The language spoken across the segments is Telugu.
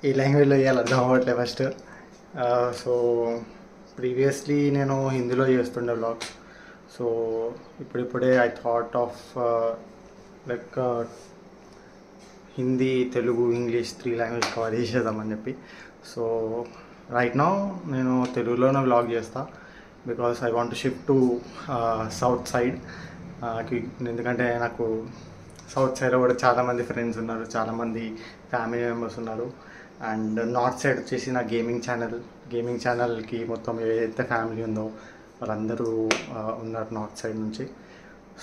ఈ లాంగ్వేజ్లో ఇవ్వాలి అర్థం అవ్వట్లేదు ఫస్ట్. సో ప్రీవియస్లీ నేను హిందీలో చేస్తుండే వ్లాగ్స్. సో ఇప్పుడిప్పుడే I thought of like Hindi, Telugu, English 3 language cover చేసేద్దామని చెప్పి. సో రైట్ నౌ నేను తెలుగులోనే వ్లాగ్ చేస్తా because I want to shift to south side. ఎందుకంటే నాకు సౌత్ సైడ్లో కూడా చాలామంది ఫ్రెండ్స్ ఉన్నారు, చాలామంది ఫ్యామిలీ మెంబర్స్ ఉన్నారు. అండ్ నార్త్ సైడ్ వచ్చేసి నా గేమింగ్ ఛానల్కి మొత్తం ఏదైతే ఫ్యామిలీ ఉందో వాళ్ళందరూ ఉన్నారు నార్త్ సైడ్ నుంచి.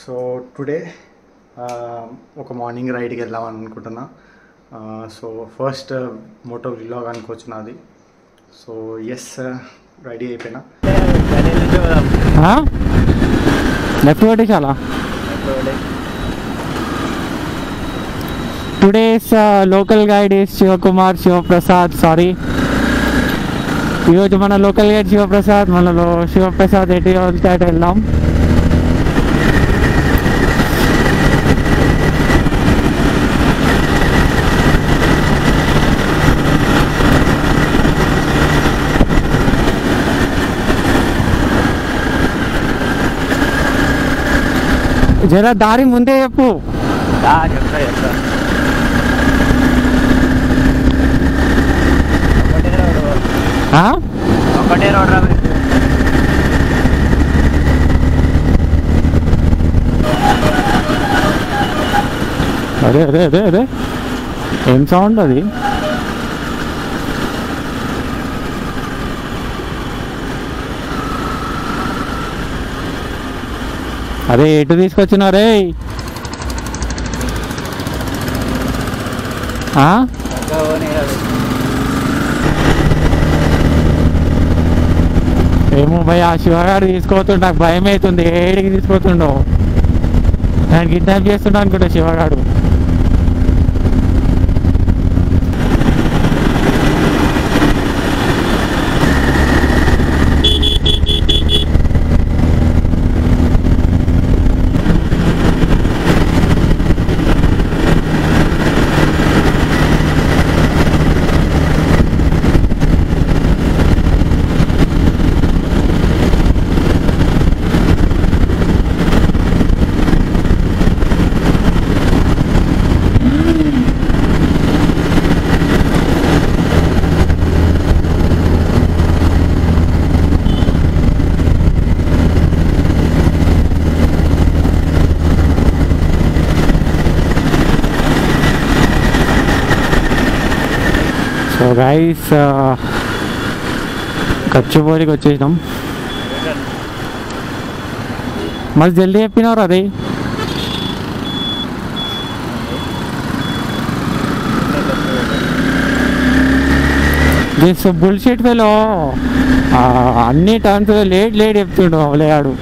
సో టుడే ఒక మార్నింగ్ రైడ్కి వెళ్దామని అనుకుంటున్నా. సో ఫస్ట్ మోటో వ్లాగ్ అనుకోవచ్చు నాది. సో ఎస్, రెడీ అయిపోయినా. లెఫ్ట్ ఒకటి చాలా. Today's local guide is Shivaprasad. Sorry, ఈరోజు మన లోకల్ గైడ్ శివప్రసాద్. మనలో శివప్రసాద్ ఎటు వెళ్తే అటు వెళ్దాం. జరా దారి ముందే చెప్పు. చెప్తా ఒకటే రోడ్ రా. అదే అదే అదే అదే ఏం సౌండ్ అది? అరే ఎటు తీసుకొచ్చినారే? ఏమో భయ్, ఆ శివగాడు తీసుకోతుండు, నాకు భయం అవుతుంది. ఏడికి తీసుకుపోతుండో, నేను కిడ్నాప్ చేస్తున్నా అనుకుంటా శివగాడు. సో గైస్, కచ్చుపోలికి వచ్చేసినాం. మరి జల్దీ చెప్పినారు అది. దిస్ బుల్షిట్ ఫెలో అన్ని టర్న్స్ లేట్ చెప్తుండు లేడు.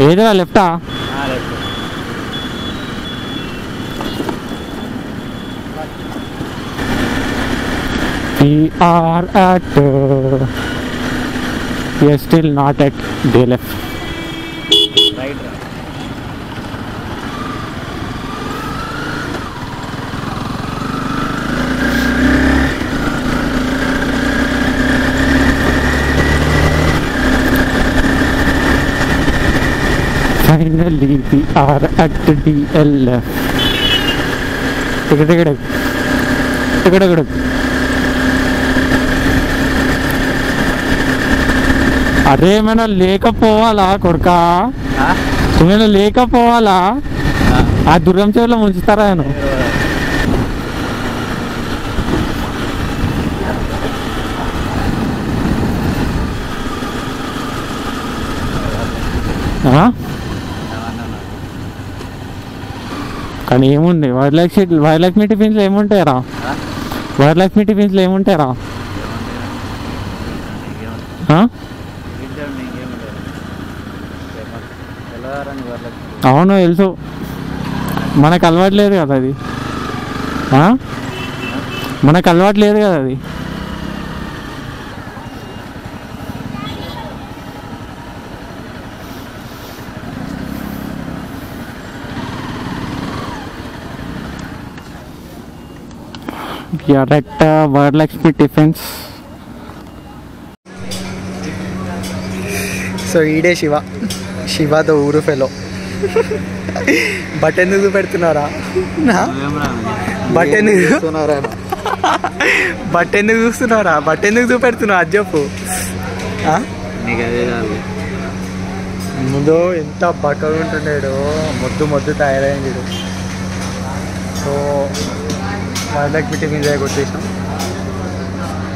ఏదిరా లెఫ్టా? We are at we are still not at DLF. Right. Finally we are at DLF. Ticket. అరే ఏమైనా లేకపోవాలా కొడుకా? ఏమైనా లేకపోవాలా? ఆ దుర్గం చెరువులో ముంచుతారా? కానీ ఏముంది వరలక్ష్మి టిఫిన్స్లో ఏముంటాయరా? వరలక్ష్మి టిఫిన్స్లో ఏముంటాయరా? అవును తెలుసు, మనకు అలవాట్లేదు కదా అది. మనకు అలవాట్లేదు కదా అది. you're at Varalakshmi Tiffins. So ఈడే శివ ద ఊరు ఫెలో. బట్ ఎందుకు పెడుతున్నారా? బట్ ఎందుకు చూస్తున్నారా? బట్ ఎందుకు చూపెడుతున్నావు అది చెప్పు. ముందు ఎంత బక్కగా ఉంటున్నాడు, మొద్దు తయారైంది. సో వాళ్ళకి టిఫిన్ చేయకొచ్చేసినాం.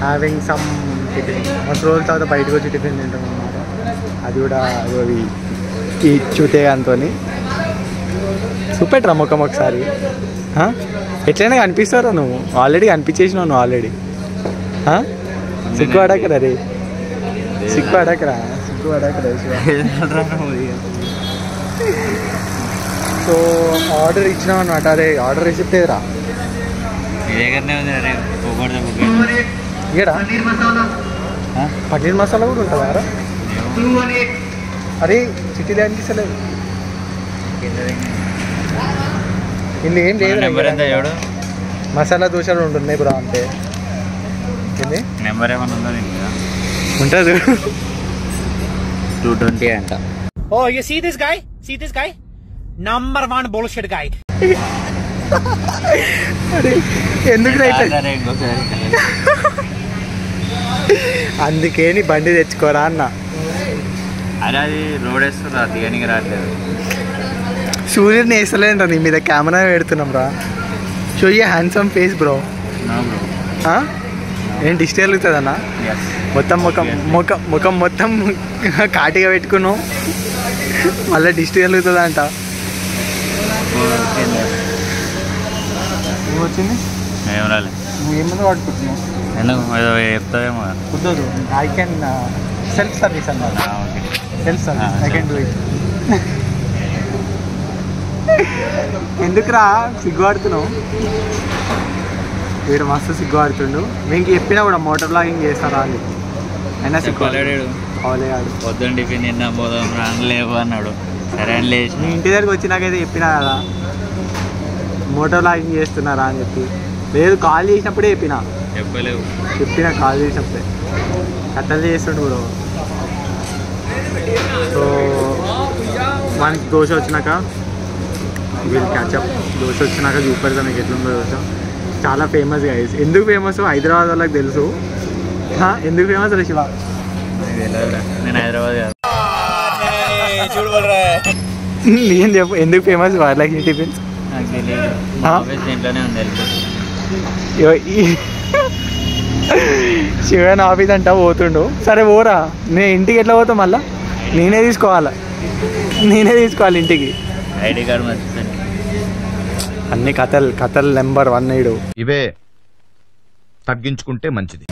హ్యావింగ్ సమ్ టిఫిన్ 1 రోజుల తర్వాత బయటకు వచ్చి టిఫిన్ తింటాం అన్నమాట. అది కూడా అవి ఈ చూతే అంతో చూపెట్టరా ముఖం ఒకసారి. ఎట్లయినా కనిపిస్తారా నువ్వు? ఆల్రెడీ కనిపించేసినావు నువ్వు ఆల్రెడీ. సిగ్గు అడకరా రే, సిగ్గు అడకరా. సో ఆర్డర్ ఇచ్చినాం అనమాట. అరే ఆర్డర్ రిసిప్ట్ ఏరా ఇక్కడ పన్నీర్ మసాలా కూడా ఉంటుందా? అరే సిటీలో అనిపిస్తలేదు. ఇందులో ఏం లేదు, మసాలా దోశలు ఉంటున్నాయి బ్రో అంతే. నెంబర్ ఏమన్నా ఉందా? ఉంటుంది 220 అంట. Oh, you see this guy? See this guy? Number 1 bullshit guy. ఎందుకు అందుకే నీ బండి తెచ్చుకోరా అన్న. అరే అది రోడ్ వేస్తున్నా, దిగనికి రావట్లేదు. సూర్యుడిని వేస్తలేంట, నీ మీద కెమెరా పెడుతున్నాం రా. Show you handsome face bro. ఏం డిస్టే వెళ్తుందన్నా? మొత్తం ముఖం మొత్తం కాటిగా పెట్టుకున్నావు, మళ్ళీ డిస్టే వెళ్తుందంట. ఏమొచ్చింది? ఏం రాలేదు. నువ్వు ఏమన్నా పట్టుకుంటున్నావు? ఎందుకు చెప్తావేమో. కుదరదు, ఐ కెన్ సెల్ఫ్ సర్వీస్ అన్నమాట. Self service I can do it. ఎందుకురా సిగ్గుపడుతున్నావు? వీడు మస్తు సిగ్గుపడుతుండు. మీకు చెప్పినా కూడా మోటార్ బ్లాగింగ్ చేస్తారా అని. అయినా సిగ్గులేడు. కాలేడు. పొద్దున్న టిఫిన్ తిన్నా పోదాం రాలేవు అన్నాడు. సరే అని లేచి మీ ఇంటి దగ్గరికి వచ్చినాకైతే చెప్పినా కదా మోటార్ బ్లాగింగ్ చేస్తున్నారా అని చెప్పి. లేదు, కాల్ చేసినప్పుడే చెప్పినా కాల్ చేసినప్పుడే. కథలు చేస్తుండు బ్రో. సో మనకి దోశ వచ్చినాక వీళ్ళు క్యాచప్. దోశ వచ్చినాక చూపెడతాం మీకు ఎట్లుందో దోశ. చాలా ఫేమస్ గైస్. ఎందుకు ఫేమస్ హైదరాబాద్ వాళ్ళకి తెలుసు. ఎందుకు ఫేమస్ రే శివ? నేను హైదరాబాద్ నేను చెప్పు ఎందుకు ఫేమస్ వరలక్ష్మి టిఫిన్స్? ఇంట్లోనే ఉంది. శివన్ ఆఫీస్ అంటా పోతుండు. సరే పోరా, నేను ఇంటికి ఎట్లా పోతాం? మళ్ళా నేనే తీసుకోవాలి ఇంటికి. ఐడి కార్డు మర్చిపోయింది. అన్ని కథలు నెంబర్ 1 ఇవే తగ్గించుకుంటే మంచిది.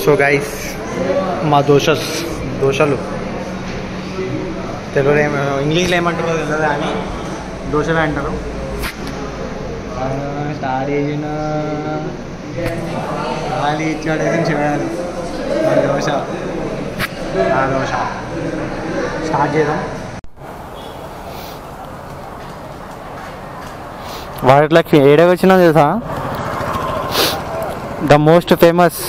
సో గైస్ మా దోశలు తెలుగులో ఇంగ్లీష్లో ఏమంటారో తెలియదు కానీ దోశలే అంటారు. స్టార్ట్ చేసిన ఖాళీ ఇచ్చాడేసి చూడాలి. దోశ స్టార్ట్ చేద్దాం. వరలక్ష్మి ఏడకి వచ్చినా తెలుసా? ద మోస్ట్ ఫేమస్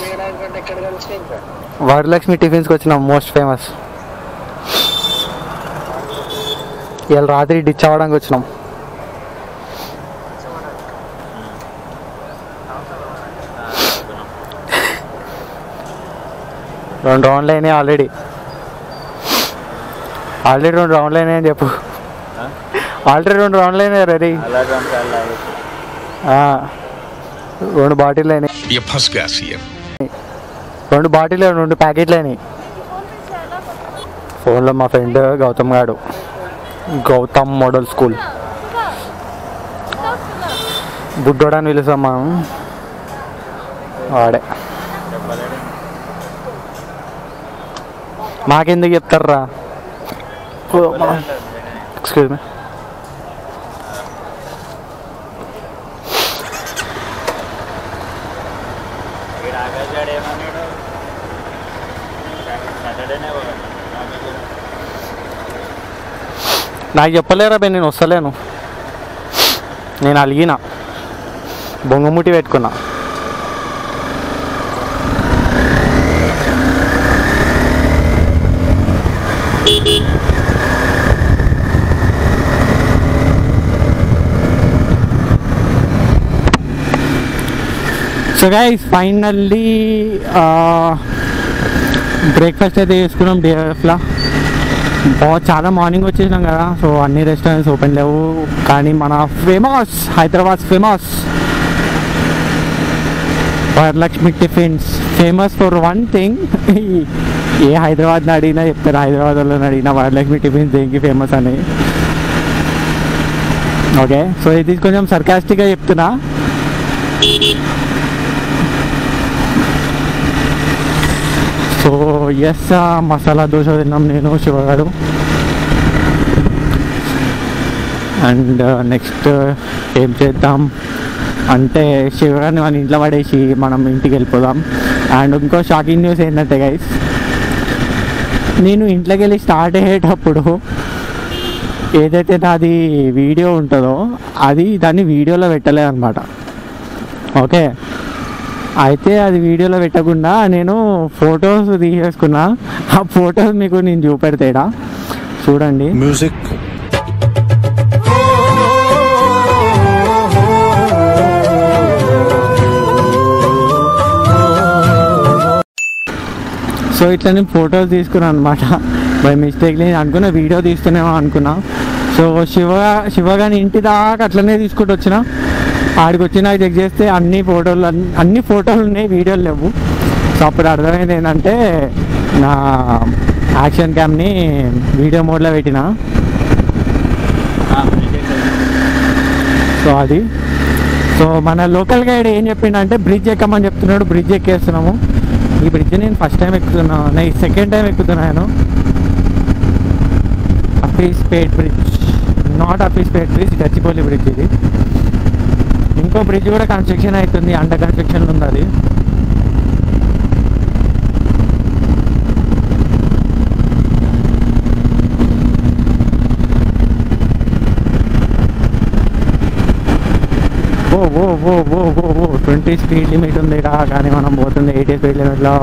వరలక్ష్మి టిఫిన్స్కి వచ్చినాం. Most famous. ఇవాళ రాత్రి డిచ్ అవ్వడానికి వచ్చినాం. రెండు రౌండ్లు అయినాయి ఆల్రెడీ 2 రౌండ్లు అయినాయి అని చెప్పు. ఆల్రెడీ 2 రౌండ్లు అయినాయి రెడీ. 2 బాటిల్ అయినాయి. 2 బాటిల్ 2 ప్యాకెట్లు అయినాయి. ఫోన్లో మా ఫ్రెండ్ గౌతమ్ మోడల్ స్కూల్ బుడ్డోడని పిలుస్తాం మనం. వాడే. మాకెందుకు చెప్తారా? Excuse me. నాకు చెప్పలేరా బే, నేను వస్తలేను. నేను అలిగిన బొంగముటి పెట్టుకున్నా. సో గైస్ ఫైనల్లీ బ్రేక్ఫాస్ట్ అయితే చేసుకున్నాం DFFలో. చాలా మార్నింగ్ వచ్చేసినాం కదా, సో అన్ని రెస్టారెంట్స్ ఓపెన్ లేవు. కానీ మన famous Hyderabad famous Varalakshmi tiffins famous for one thing. ఏ హైదరాబాద్ని అడిగినా చెప్తారు, హైదరాబాద్లో అడిగినా వరలక్ష్మి టిఫిన్స్ దేనికి ఫేమస్ అని. ఓకే, సో ఇది కొంచెం సర్కాస్టిక్గా చెప్తున్నా. సో ఎస్, మసాలా దోశ తిన్నాం నేను శివగాడు. అండ్ నెక్స్ట్ ఏం చేద్దాం అంటే శివగాడిని మన ఇంట్లో పడేసి మనం ఇంటికి వెళ్ళిపోదాం. అండ్ ఇంకో షాకింగ్ న్యూస్ ఏంటంటే గైస్, నేను ఇంట్లోకి వెళ్ళి స్టార్ట్ అయ్యేటప్పుడు ఏదైతే నాది వీడియో ఉంటుందో అది దాన్ని వీడియోలో పెట్టలేదు అనమాట. ఓకే, అయితే అది వీడియోలో పెట్టకుండా నేను ఫొటోస్ తీసేసుకున్నా. ఆ ఫొటోస్ మీకు నేను చూపెడతాడా చూడండి. మ్యూజిక్ సో ఇట్లా నేను ఫొటోస్ తీసుకున్నాను అనమాట. బై మిస్టేక్లీ అనుకున్నా వీడియో తీస్తున్నామో అనుకున్నా. సో శివగాని ఇంటి దాకా అట్లనే తీసుకుంటూ వచ్చిన. ఆడికి వచ్చి నాకు చెక్ చేస్తే అన్ని ఫోటోలు ఉన్నాయి, వీడియోలు లేవు. సో అప్పుడు అర్థమైంది ఏంటంటే నా యాక్షన్ క్యామ్ని వీడియో మోడ్లో పెట్టిన. సో అది సో మన లోకల్ గైడ్ ఏం చెప్పిండంటే బ్రిడ్జ్ ఎక్కమని చెప్తున్నాడు. బ్రిడ్జ్ ఎక్కేస్తున్నాము. ఈ బ్రిడ్జ్ నేను ఫస్ట్ టైం ఎక్కుతున్నా, నేను సెకండ్ టైం ఎక్కుతున్నాను. అఫీస్పేట్ బ్రిడ్జ్, నాట్ అఫీస్పేట్ బ్రిడ్జ్, గచ్చిపల్లి బ్రిడ్జ్. ఇది ఇంకో బ్రిడ్జ్ కూడా కన్స్ట్రక్షన్ అవుతుంది, అండర్ కన్స్ట్రక్షన్ ఉంది అది. ఓ ఓ ఓ ఓ ఓ ఓ 20 స్పీడ్ లిమిట్ ఉంది ఇక్కడ, కానీ మనం పోతుంది 80 స్పీడ్ లిమిట్లో.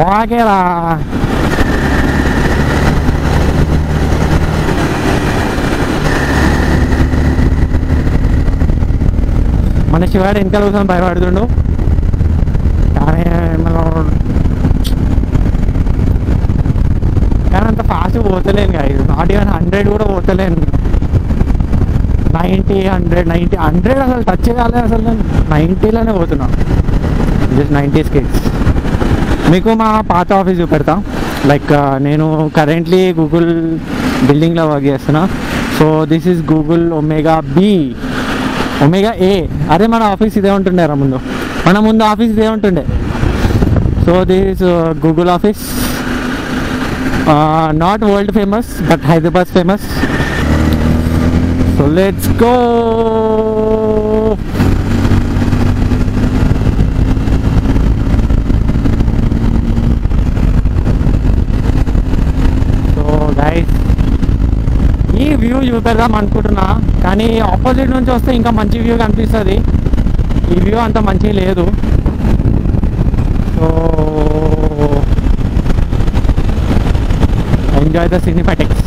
ఓకేరా, మన శివాడు వెనకాల కోసం భయపడుతుండు. కానీ అంత ఫాస్ట్ పోతలేను కాదు, నాట్ ఈవెన్ 100 కూడా పోతలేను. 90, 100 అసలు టచ్ కాలేదు. అసలు నేను 90లోనే పోతున్నా, జస్ట్ 90 స్పీడ్స్. మీకు మా పాత ఆఫీస్ చూపెడతా. లైక్ నేను కరెంట్లీ గూగుల్ బిల్డింగ్లో వర్క్ చేస్తున్నా. So this is Google Omega A. అరే మన ఆఫీస్ ఇదే ఉంటుండే రా ముందు, మన ముందు ఆఫీస్ ఇదే ఉంటుండే. So this Google office, not world famous but Hyderabad famous. So let's go. ఈ వ్యూ చూపెడదాం అనుకుంటున్నా, కానీ ఆపోజిట్ నుంచి వస్తే ఇంకా మంచి వ్యూ కనిపిస్తుంది. ఈ వ్యూ అంత మంచి లేదు. So enjoy the cinematics.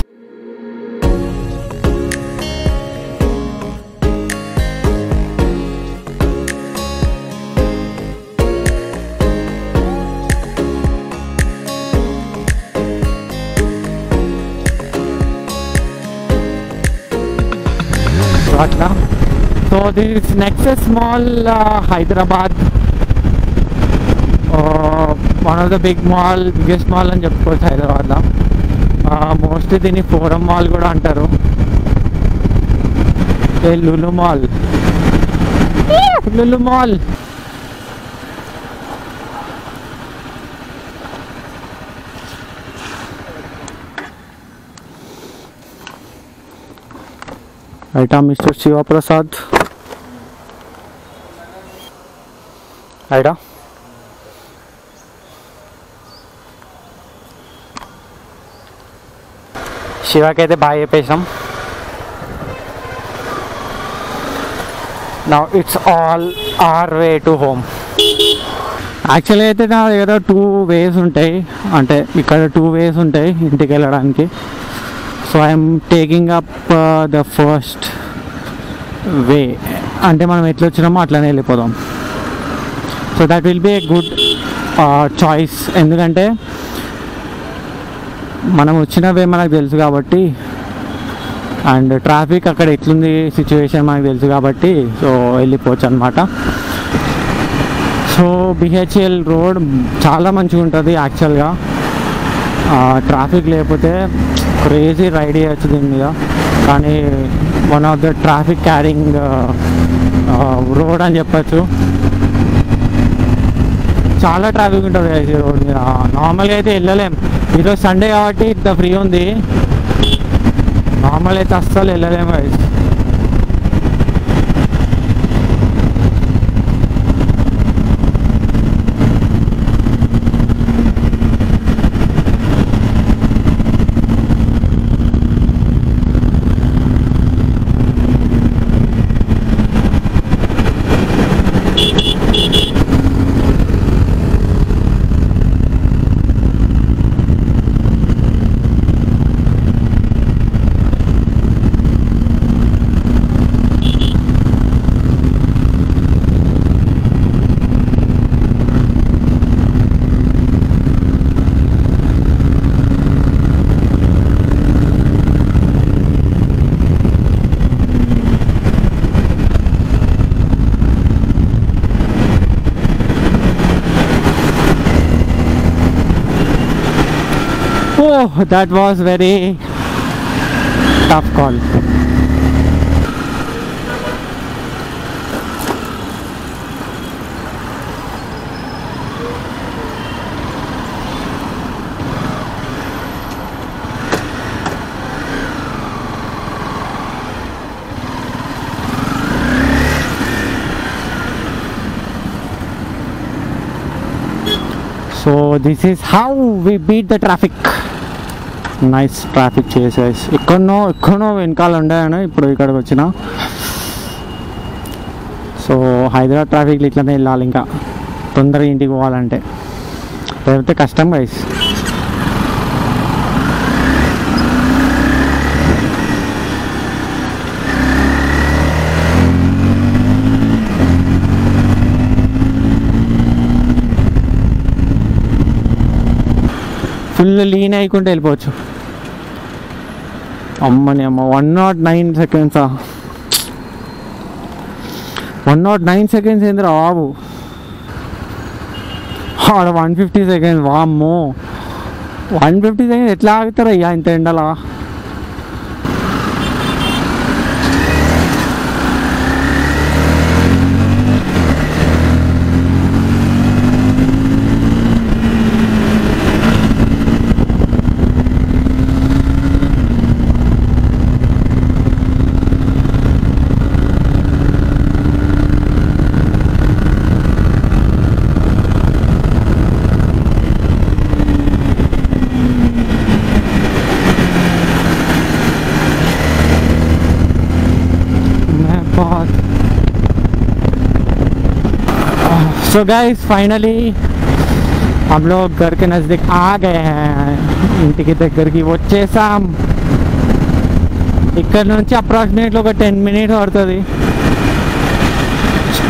So this Nexus Mall, Hyderabad, one of the biggest mall అని చెప్పుకోవచ్చు హైదరాబాద్లో. మోస్ట్లీ దీన్ని ఫోరం మాల్ కూడా అంటారు. Lulu mall. Right, Mr. Shiva Prasad. Right. శివకి అయితే బాగా చెప్పేసాం. Now it's all our way to home. యాక్చువల్గా అయితే నా దగ్గర 2 ways ఉంటాయి, అంటే ఇక్కడ 2 ways ఉంటాయి ఇంటికి వెళ్ళడానికి. So I'm taking up the first way, అంటే మనం ఎట్లా వచ్చినామో అట్లనే వెళ్ళిపోదాం. So that will be a good choice, ఎందుకంటే మనం వచ్చిన వే మనకు తెలుసు కాబట్టి, అండ్ ట్రాఫిక్ అక్కడ ఎట్లుంది సిచ్యువేషన్ మనకు తెలుసు కాబట్టి సో వెళ్ళిపోవచ్చు అనమాట. సో బిహెచ్ఎల్ రోడ్ చాలా మంచిగా ఉంటుంది యాక్చువల్గా. ట్రాఫిక్ లేకపోతే క్రేజీ రైడ్ చేయొచ్చు దీని మీద, కానీ one of the traffic carrying road అని చెప్పచ్చు. చాలా ట్రాఫిక్ ఉంటుంది ఈ రోడ్ మీద. నార్మల్గా అయితే వెళ్ళలేం, ఈరోజు సండే కాబట్టి ఇంత ఫ్రీ ఉంది. నార్మల్ అయితే అస్సలు వెళ్ళలేము guys. Oh, that was very tough call. So this is how we beat the traffic. Nice traffic చేసేసి ఎక్కడనో వెనకాల ఉండాను, ఇప్పుడు ఇక్కడికి వచ్చిన. సో హైదరాబాద్ ట్రాఫిక్లో ఇట్లనే వెళ్ళాలి, ఇంకా తొందరగా ఇంటికి పోవాలంటే, లేకపోతే కష్టం గైస్. ఫుల్ లీన్ అయ్యకుంటే వెళ్ళిపోవచ్చు. అమ్మని అమ్మ 109 seconds, 109 seconds ఏందిరా బాబు, ఆడ 150 seconds. వామ్మో 150 seconds ఎట్లా ఆగుతారు అయ్యా ఇంత ఎండలా? सो गाइस फाइनली हम लोग घर के नज़दीक आ गए हैं. ఇంటికి దగ్గరికి వచ్చేసాం. ఇక్కడ నుంచి అప్రాక్సిమేట్లీ ఒక 10 minutes పడుతుంది.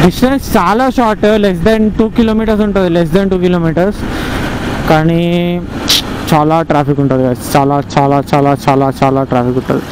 డిస్టెన్స్ చాలా షార్ట్, లెస్ దెన్ 2 kilometers ఉంటుంది, లెస్ దెన్ 2 kilometers. కానీ చాలా ట్రాఫిక్ ఉంటుంది, చాలా చాలా చాలా చాలా చాలా ట్రాఫిక్ ఉంటుంది.